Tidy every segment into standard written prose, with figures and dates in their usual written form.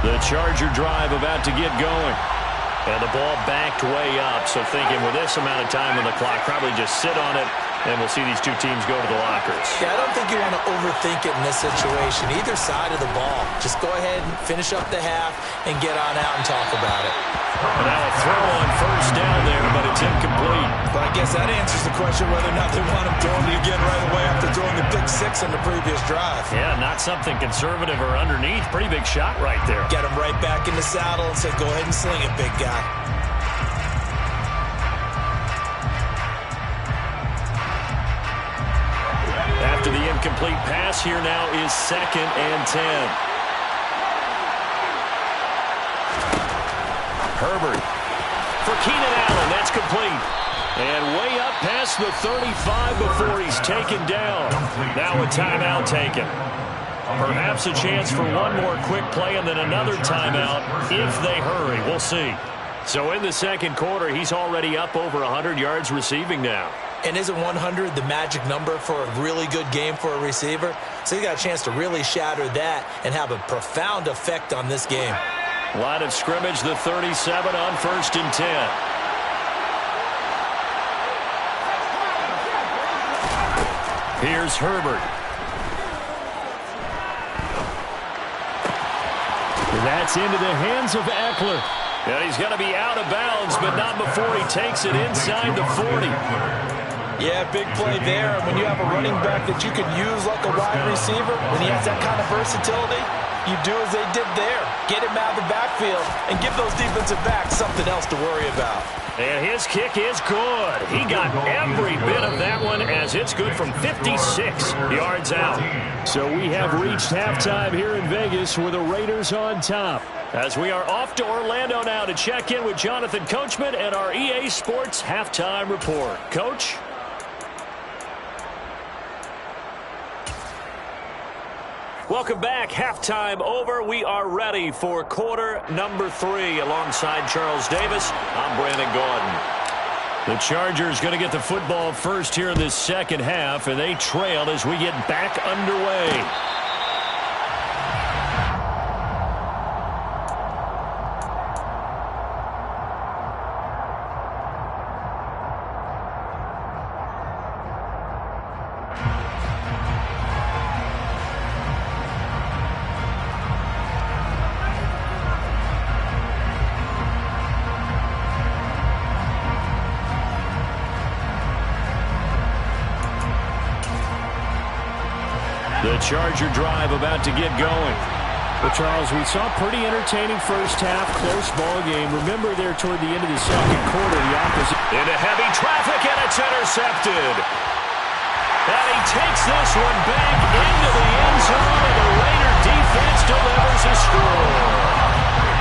The Charger drive about to get going. And the ball backed way up. So thinking with this amount of time on the clock, probably just sit on it, and we'll see these two teams go to the lockers. Yeah, I don't think you want to overthink it in this situation. Either side of the ball. Just go ahead and finish up the half and get on out and talk about it. And now a throw on first down there, but it's incomplete. But I guess that answers the question whether or not they want him throwing it again right away after throwing the pick six on the previous drive. Yeah, not something conservative or underneath. Pretty big shot right there. Get him right back in the saddle and say, go ahead and sling it, big guy. After the incomplete pass, here now is 2nd and 10. Herbert for Keenan Allen. That's complete. And way up past the 35 before he's taken down. Now a timeout taken. Perhaps a chance for one more quick play and then another timeout if they hurry. We'll see. So in the second quarter, he's already up over 100 yards receiving now. And isn't 100 the magic number for a really good game for a receiver? So he got a chance to really shatter that and have a profound effect on this game. Line of scrimmage, the 37 on 1st and 10. Here's Herbert. That's into the hands of Eckler. And he's going to be out of bounds, but not before he takes it inside the 40. Yeah, big play there. When you have a running back that you can use like a wide receiver, when he has that kind of versatility, you do as they did there. Get him out of the backfield and give those defensive backs something else to worry about. And his kick is good. He got every bit of that one as it's good from 56 yards out. So we have reached halftime here in Vegas with the Raiders on top. As we are off to Orlando now to check in with Jonathan Coachman and our EA Sports Halftime Report. Coach? Welcome back. Halftime over. We are ready for quarter number 3 alongside Charles Davis. I'm Brandon Gordon. The Chargers going to get the football first here in this second half, and they trail as we get back underway. The Charger drive about to get going. Well, Charles, we saw a pretty entertaining first half, close ball game. Remember there toward the end of the second quarter, the opposite. Into heavy traffic, and it's intercepted. And he takes this one back into the end zone, and the Raider defense delivers a score.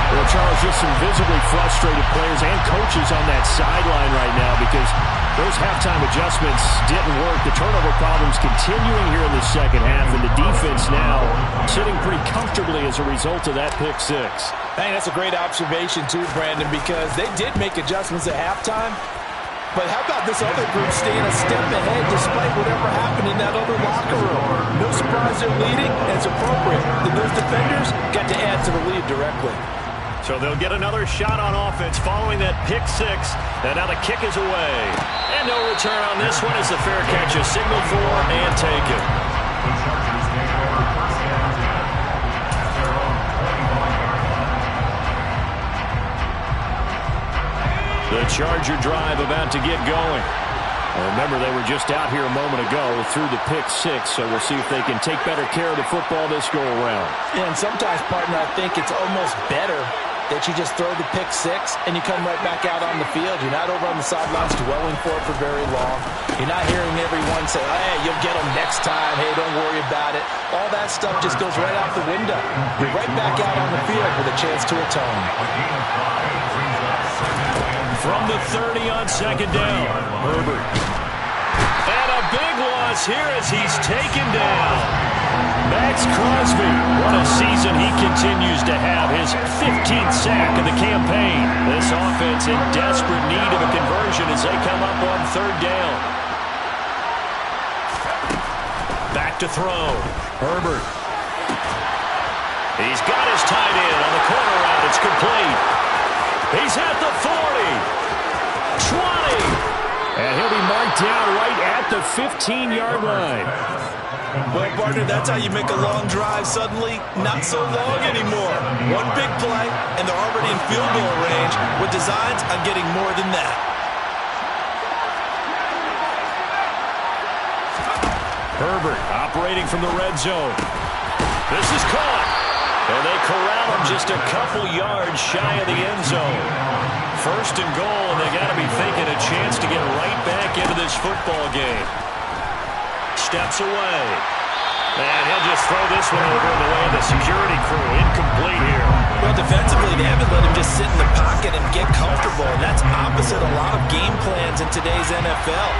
Well, Charles, just some visibly frustrated players and coaches on that sideline right now because those halftime adjustments didn't work. The turnover problems continuing here in the second half, and the defense now sitting pretty comfortably as a result of that pick six. Hey, that's a great observation too, Brandon, because they did make adjustments at halftime. But how about this other group staying a step ahead despite whatever happened in that other locker room? No surprise they're leading, and it's appropriate that those defenders got to add to the lead directly. So they'll get another shot on offense following that pick six. And now the kick is away. And no return on this one as the fair catch is signaled for and taken. The Charger drive about to get going. Remember, they were just out here a moment ago through the pick six, so we'll see if they can take better care of the football this go-around. Yeah, and sometimes, partner, I think it's almost better that you just throw the pick six and you come right back out on the field. You're not over on the sidelines dwelling for it for very long. You're not hearing everyone say, hey, you'll get them next time. Hey, don't worry about it. All that stuff just goes right out the window. You're right back out on the field with a chance to atone. From the 30 on second down, Herbert. And a big loss here as he's taken down. Max Crosby, what a season he continues to have. His 15th sack of the campaign. This offense in desperate need of a conversion as they come up on third down. Back to throw. Herbert. He's got his tight end on the down right at the 15-yard line. Well, partner, that's how you make a long drive suddenly not so long anymore. One big play, and they're already in field goal range with designs on getting more than that. Herbert operating from the red zone. This is caught. And they corral him just a couple yards shy of the end zone. First and goal, and they got to be thinking a chance to get right back into this football game. Steps away. And he'll just throw this one over in the way of the security crew. Incomplete here. Well, defensively, they haven't let him just sit in the pocket and get comfortable. And that's opposite a lot of game plans in today's NFL.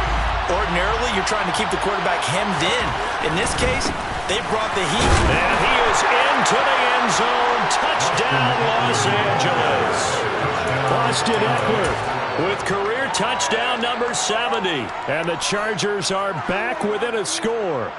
Ordinarily, you're trying to keep the quarterback hemmed in. In this case, they brought the heat. And he is into the end zone. Touchdown, Los Angeles. Austin Eckler with career touchdown number 70. And the Chargers are back within a score.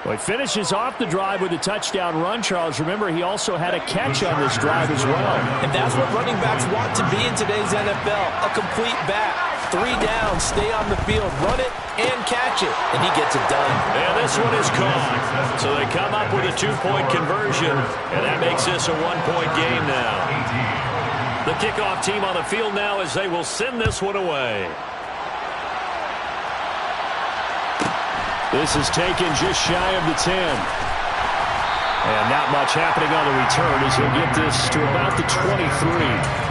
Well, he finishes off the drive with a touchdown run, Charles. Remember, he also had a catch on this drive as well. And that's what running backs want to be in today's NFL, a complete back. 3 downs, stay on the field, run it, and catch it. And he gets it done. And this one is caught. So they come up with a 2-point conversion, and that makes this a 1-point game now. The kickoff team on the field now as they will send this one away. This is taken just shy of the 10. And not much happening on the return as he'll get this to about the 23.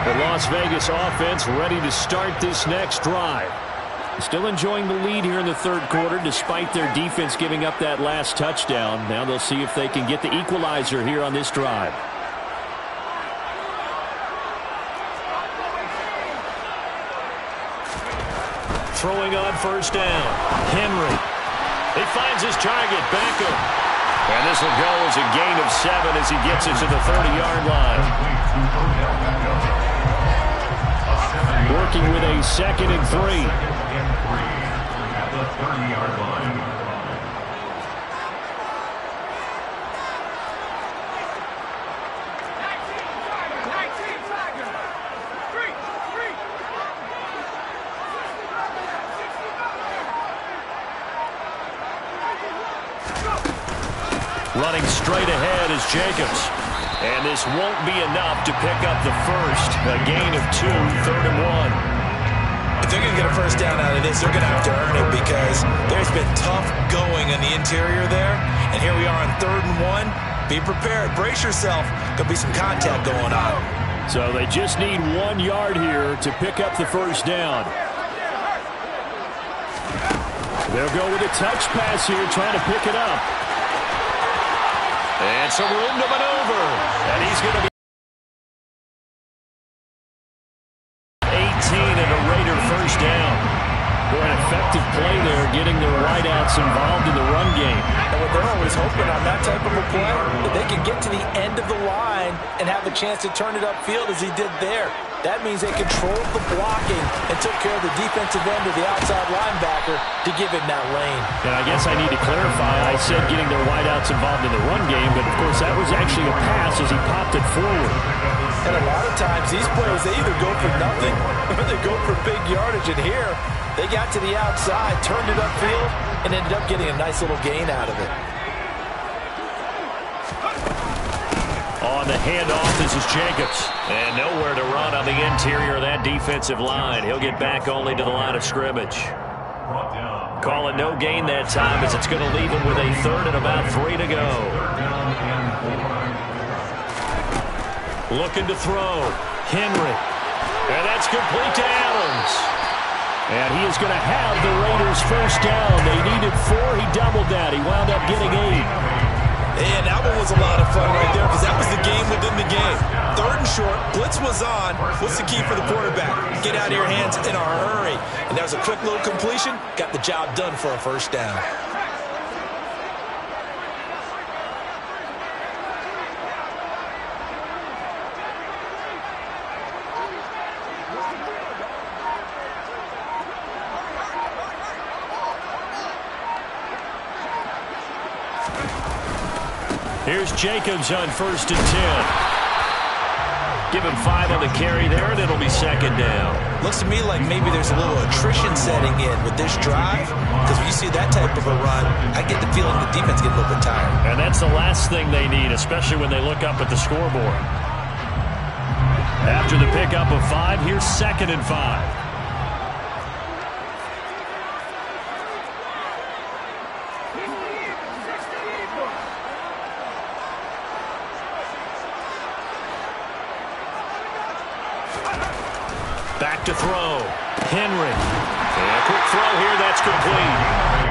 The Las Vegas offense ready to start this next drive. Still enjoying the lead here in the third quarter despite their defense giving up that last touchdown. Now they'll see if they can get the equalizer here on this drive. Throwing on first down. Henry. He finds his target. Beckham. And this will go as a gain of 7 as he gets it to the 30-yard line. Working with a 2nd and 3. At the 30-yard line. Running straight ahead is Jacobs. And this won't be enough to pick up the first. A gain of 2, 3rd and 1. If they're going to get a first down out of this, they're going to have to earn it because there's been tough going in the interior there. And here we are on 3rd and 1. Be prepared. Brace yourself. Going to be some contact going on. So they just need 1 yard here to pick up the first down. They'll go with a touch pass here, trying to pick it up. And some room to maneuver. And he's going to be 18 and a Raider first down. Boy, an effective play there, getting their wideouts involved in the run game. And what they're always hoping on that type of a play, that they can get to the end of the line and have a chance to turn it upfield as he did there. That means they controlled the blocking and took care of the defensive end of the outside linebacker to give him that lane. And I guess I need to clarify, I said getting their wideouts involved in the run game, but of course that was actually a pass as he popped it forward. And a lot of times these plays, they either go for nothing or they go for big yardage. And here, they got to the outside, turned it upfield, and ended up getting a nice little gain out of it. On the handoff, this is Jacobs. And nowhere to run on the interior of that defensive line. He'll get back only to the line of scrimmage. Call it no gain that time as it's going to leave him with a 3rd and about 3 to go. Looking to throw. Henry. And that's complete to Adams. And he is going to have the Raiders first down. They needed 4. He doubled that. He wound up getting 8. And that one was a lot of fun right there because that was the game within the game. 3rd and short, blitz was on. What's the key for the quarterback? Get out of your hands in a hurry. And that was a quick little completion. Got the job done for a first down. Here's Jacobs on 1st and 10. Give him 5 on the carry there, and it'll be 2nd down. Looks to me like maybe there's a little attrition setting in with this drive, because when you see that type of a run, I get the feeling the defense gets a little bit tired. And that's the last thing they need, especially when they look up at the scoreboard. After the pickup of 5, here's 2nd and 5. Back to throw. Henry. And a quick throw here. That's complete.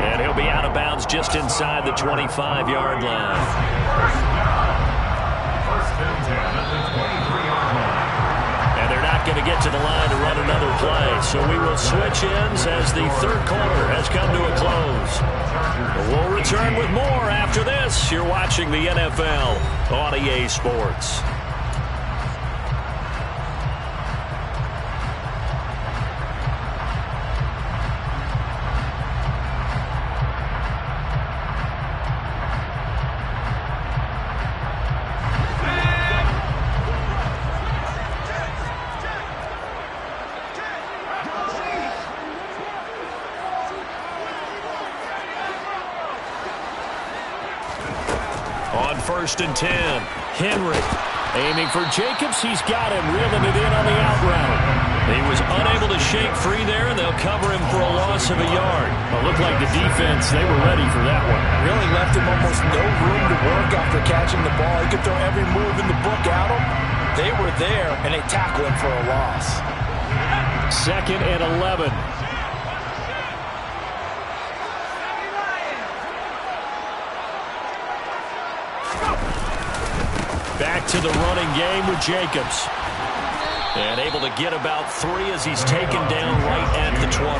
And he'll be out of bounds just inside the 25-yard line. First and 10 at the 23-yard line. And they're not going to get to the line to run another play. So we will switch ends as the third quarter has come to a close. We'll return with more after this. You're watching the NFL on EA Sports. On 1st and 10, Henry aiming for Jacobs. He's got him, reeling it in on the out route. He was unable to shake free there, and they'll cover him for a loss of a yard. It looked like the defense, they were ready for that one. Really left him almost no room to work after catching the ball. He could throw every move in the book at him. They were there, and they tackled him for a loss. 2nd and 11. Back to the running game with Jacobs. And able to get about 3 as he's taken down right at the 20.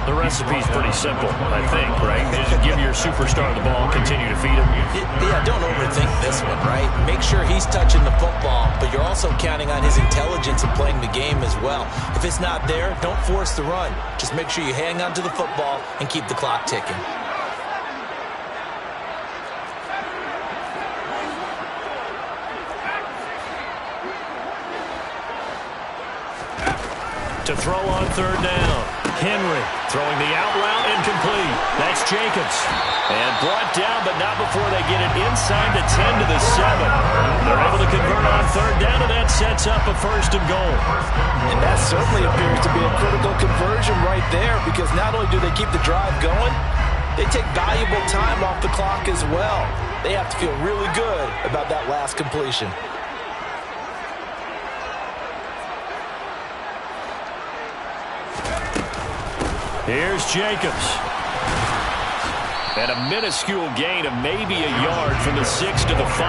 The recipe's pretty simple, I think, right? Just give your superstar the ball, continue to feed him. Yeah, don't overthink this one, right? Make sure he's touching the football, but you're also counting on his intelligence in playing the game as well. If it's not there, don't force the run. Just make sure you hang on to the football and keep the clock ticking. To throw on 3rd down. Henry throwing the out route incomplete. That's Jacobs. And brought down, but not before they get it inside the 10 to the 7. They're able to convert on 3rd down, and that sets up a 1st and goal. And that certainly appears to be a critical conversion right there, because not only do they keep the drive going, they take valuable time off the clock as well. They have to feel really good about that last completion. Here's Jacobs. And a minuscule gain of maybe a yard from the 6 to the 5.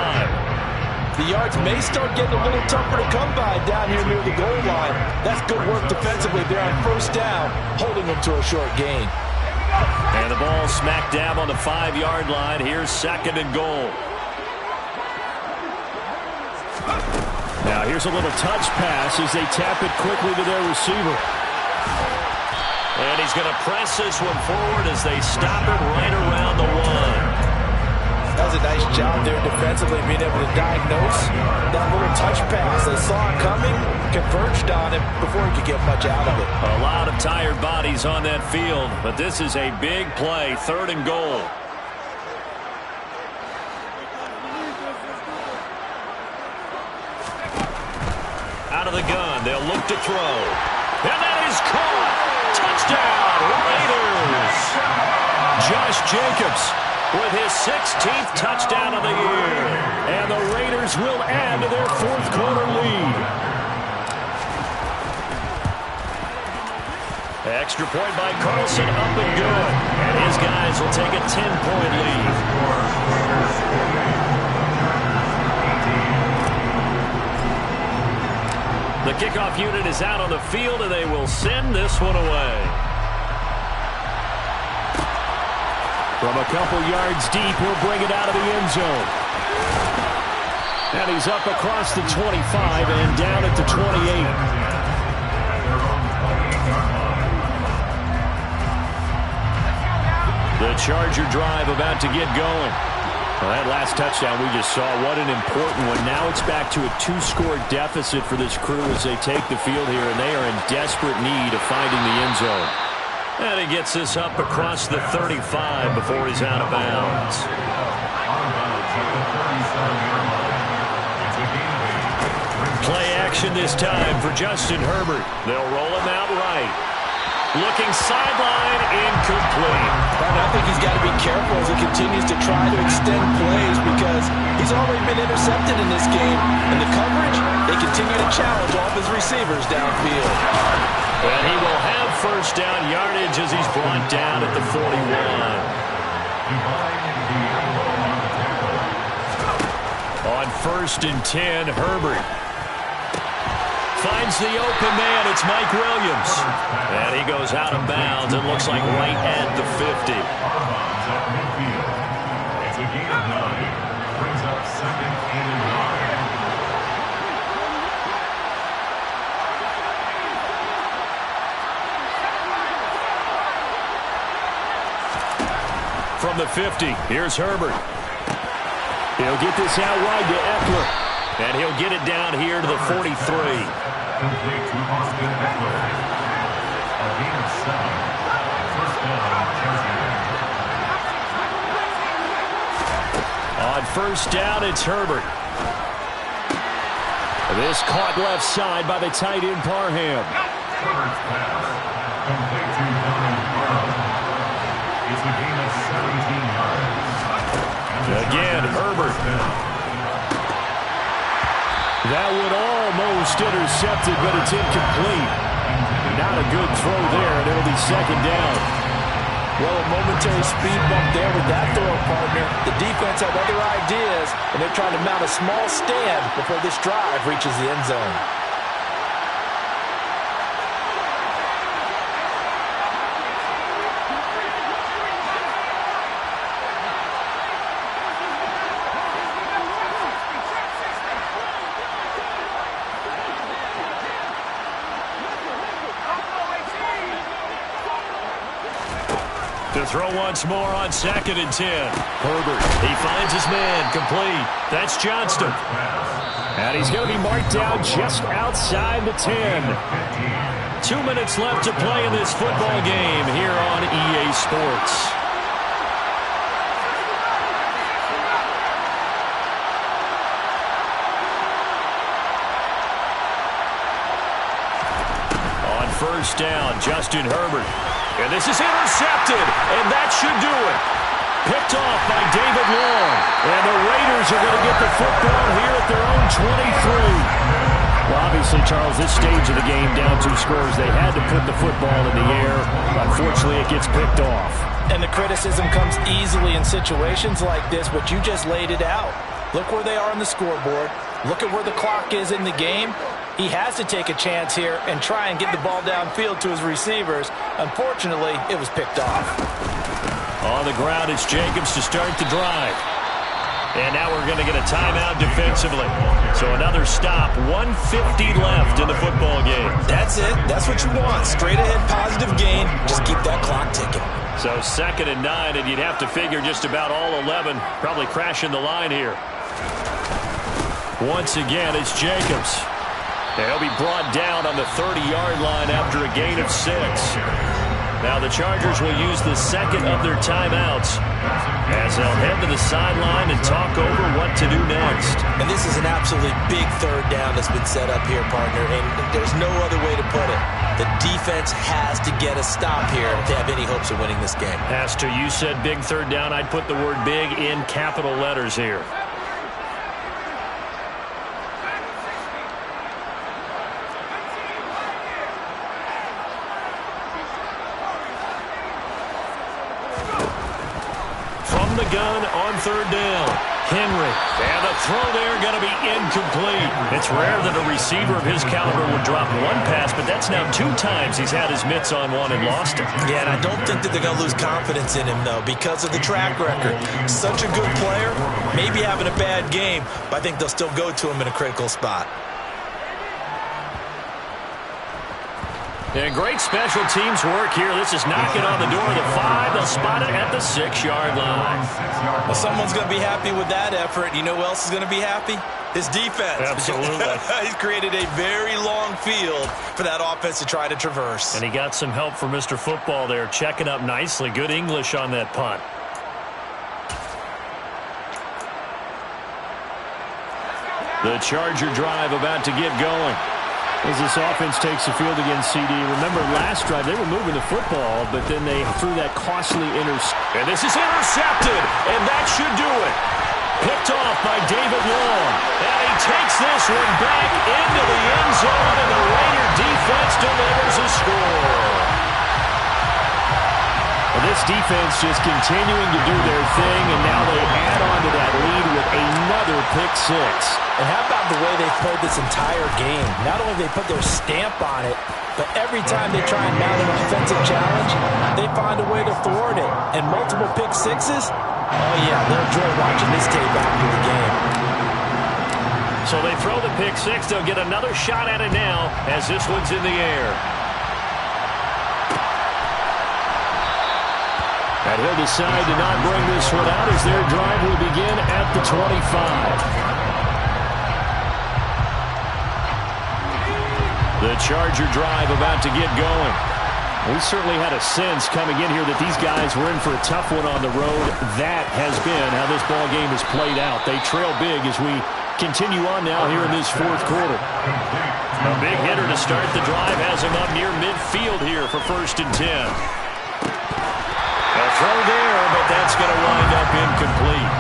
The yards may start getting a little tougher to come by down here near the goal line. That's good work defensively there on 1st down, holding them to a short gain. And the ball smack dab on the 5-yard line. Here's 2nd and goal. Now here's a little touch pass as they tap it quickly to their receiver. And he's going to press this one forward as they stop it right around the 1. That was a nice job there defensively, being able to diagnose that little touch pass. They saw it coming, converged on it before he could get much out of it. A lot of tired bodies on that field, but this is a big play, 3rd and goal. Out of the gun, they'll look to throw. And that is caught. Touchdown, Raiders. Josh Jacobs with his 16th touchdown of the year. And the Raiders will add to their 4th quarter lead. Extra point by Carlson, up and good. And his guys will take a 10-point lead. The kickoff unit is out on the field, and they will send this one away. From a couple yards deep, he'll bring it out of the end zone. And he's up across the 25 and down at the 28. The Charger drive about to get going. Well, that last touchdown we just saw, what an important one. Now it's back to a 2-score deficit for this crew as they take the field here, and they are in desperate need of finding the end zone. And he gets this up across the 35 before he's out of bounds. Play action this time for Justin Herbert. They'll roll him out right. Looking sideline, incomplete. I think he's got to be careful as he continues to try to extend plays because he's already been intercepted in this game. And the coverage, they continue to challenge all of his receivers downfield. And he will have first down yardage as he's brought down at the 41. On 1st and 10, Herbert finds the open man. It's Mike Williams. And he goes out of bounds. It looks like right at the 50. It's a gain of 9. Brings up 2nd and 9. From the 50, here's Herbert. He'll get this out wide to Eckler. And he'll get it down here to the 43. Complete to Austin Eckler. A gain of 7. First down, Chelsea. On 1st down, it's Herbert. This caught left side by the tight end Parham. Herbert's pass. Complete to Donald Parham. It's a gain of 17 yards. Again, Herbert. That would almost intercept it, but it's incomplete. Not a good throw there, and it'll be 2nd down. Well, a momentary speed bump there with that throw, partner. The defense had other ideas, and they're trying to mount a small stand before this drive reaches the end zone. To throw once more on 2nd and 10. Herbert, he finds his man, complete. That's Johnston. And he's going to be marked down just outside the 10. 2 minutes left to play in this football game here on EA Sports. On 1st down, Justin Herbert. And this is intercepted, and that should do it. Picked off by David Long. And the Raiders are going to get the football here at their own 23. Well, obviously, Charles, this stage of the game, down 2 scores, they had to put the football in the air. Unfortunately, it gets picked off. And the criticism comes easily in situations like this, but you just laid it out. Look where they are on the scoreboard. Look at where the clock is in the game. He has to take a chance here and try and get the ball downfield to his receivers. Unfortunately, it was picked off. On the ground, it's Jacobs to start the drive. And now we're going to get a timeout defensively. So another stop, 1:50 left in the football game. That's it. That's what you want. Straight ahead positive gain. Just keep that clock ticking. So 2nd and 9, and you'd have to figure just about all 11 probably crashing the line here. Once again, it's Jacobs. He'll be brought down on the 30-yard line after a gain of 6. Now the Chargers will use the 2nd of their timeouts as they'll head to the sideline and talk over what to do next. And this is an absolutely big 3rd down that's been set up here, partner, and there's no other way to put it. The defense has to get a stop here if they have any hopes of winning this game. Has to. You said big 3rd down. I'd put the word big in capital letters here. The gun on 3rd down. Henry. And the throw there going to be incomplete. It's rare that a receiver of his caliber would drop one pass, but that's now 2 times he's had his mitts on one and lost it. Yeah, and I don't think that they're going to lose confidence in him, though, because of the track record. Such a good player, maybe having a bad game, but I think they'll still go to him in a critical spot. And great special teams work here. This is knocking on the door of the 5. They'll spot it at the 6-yard line. Well, someone's going to be happy with that effort. You know who else is going to be happy? His defense. Absolutely. He's created a very long field for that offense to try to traverse. And he got some help from Mr. Football there, checking up nicely. Good English on that punt. The Charger drive about to get going. As this offense takes the field against CD. Remember last drive, they were moving the football, but then they threw that costly interception. And this is intercepted, and that should do it. Picked off by David Long. And he takes this one back into the end zone, and the Raider defense delivers a score. Well, this defense just continuing to do their thing, and now they add on to that lead with another pick six. And how about the way they've played this entire game? Not only have they put their stamp on it, but every time they try and mount an offensive challenge, they find a way to thwart it. And multiple pick sixes? Oh, yeah, they'll enjoy watching this tape after the game. So they throw the pick six. They'll get another shot at it now as this one's in the air. And he'll decide to not bring this one out as their drive will begin at the 25. The Charger drive about to get going. We certainly had a sense coming in here that these guys were in for a tough one on the road. That has been how this ball game has played out. They trail big as we continue on now here in this fourth quarter. A big hitter to start the drive has him up near midfield here for 1st and 10. A throw there, but that's going to wind up incomplete.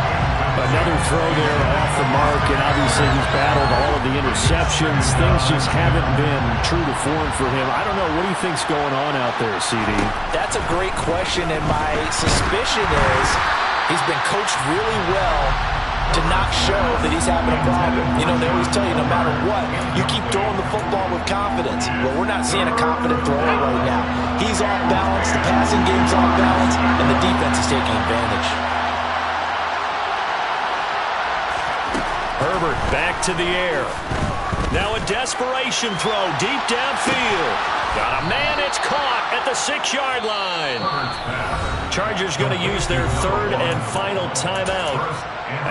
Another throw there off the mark, and obviously he's battled all of the interceptions. Things just haven't been true to form for him. I don't know. What do you think's going on out there, CD? That's a great question, and my suspicion is he's been coached really well to not show that he's having a problem. You know, they always tell you no matter what, you keep throwing the football with confidence. Well, we're not seeing a confident thrower right now. He's off balance, the passing game's off balance, and the defense is taking advantage. Herbert back to the air. Now a desperation throw deep downfield. Got a man, it's caught at the 6-yard line. Chargers going to use their 3rd and final timeout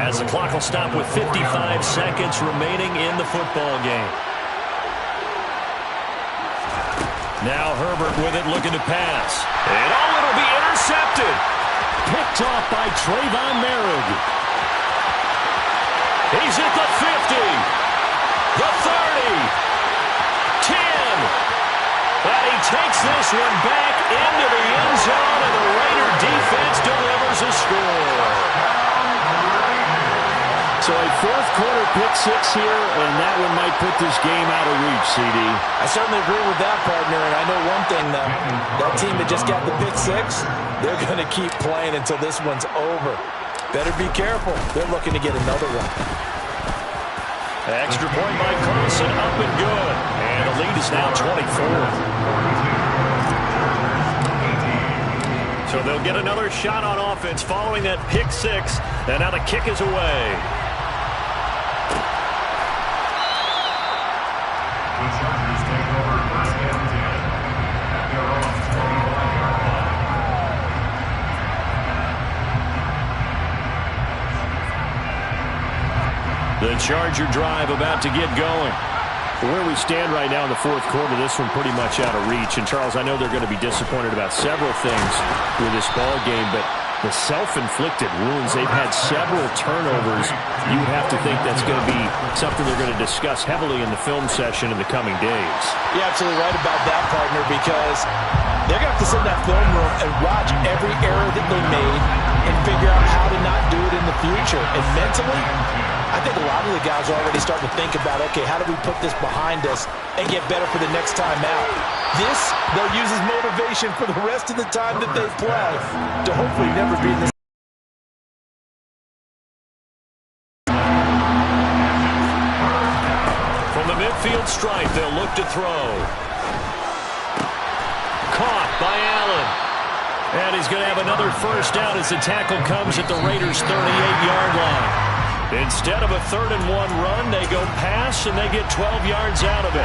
as the clock will stop with 55 seconds remaining in the football game. Now Herbert with it, looking to pass. And it'll be intercepted. Picked off by Trayvon Merrick. He's at the 50, the 30, 10, and he takes this one back into the end zone, and the Raider defense delivers a score. So a 4th quarter pick six here, and that one might put this game out of reach, CD. I certainly agree with that, partner, and I know one thing, though. That team that just got the pick six, they're going to keep playing until this one's over. Better be careful. They're looking to get another one. Extra point by Carlson, up and good. And the lead is now 24. So they'll get another shot on offense following that pick six. And now the kick is away. The Chargers take over 1st and 10 at their own 21-yard line. The Charger drive about to get going. Where we stand right now in the 4th quarter, this one pretty much out of reach. And, Charles, I know they're going to be disappointed about several things with this ball game, but the self-inflicted wounds, they've had several turnovers. You have to think that's going to be something they're going to discuss heavily in the film session in the coming days. You're absolutely right about that, partner, because they're going to have to sit in that film room and watch every error that they made and figure out how to not do it in the future. And mentally, I think a lot of the guys are already starting to think about, okay, how do we put this behind us and get better for the next time out? This, they'll use as motivation for the rest of the time that they play to hopefully never be in this. From the midfield stripe, they'll look to throw. Caught by Allen. And he's going to have another first down as the tackle comes at the Raiders' 38-yard line. Instead of a 3rd and 1 run, they go pass, and they get 12 yards out of it.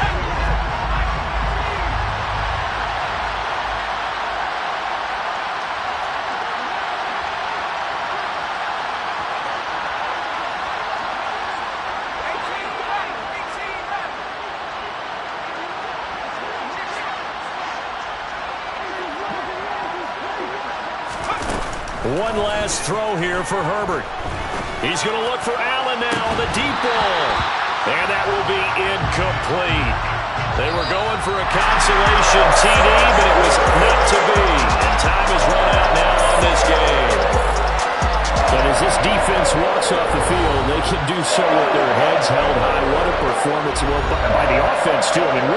One last throw here for Herbert. He's going to look for Allen now on the deep ball. And that will be incomplete. They were going for a consolation TD, but it was not to be. And time is run out now on this game. And as this defense walks off the field, they can do so with their heads held high. What a performance by the offense, too. I mean, really